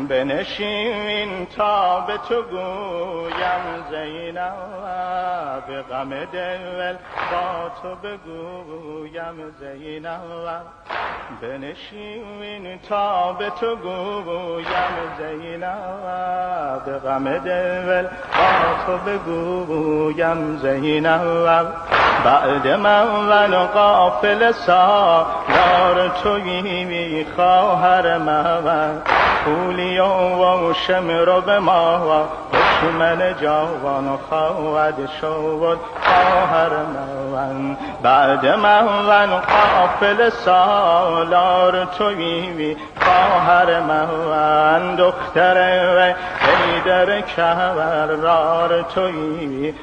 بنشین تا به تو گویم زینب، غم دل با تو بگویم زینب. بنشین تا به تو گویم زینب، غم دل با تو بگویم زینب. بعد من قافله سالار تویی خواهر من، پولی و شمر به ما دشمن جوان خواهد شد خواهر من. بعد من قافله سالار تویی خواهر من، دختر حیدر کرار تویی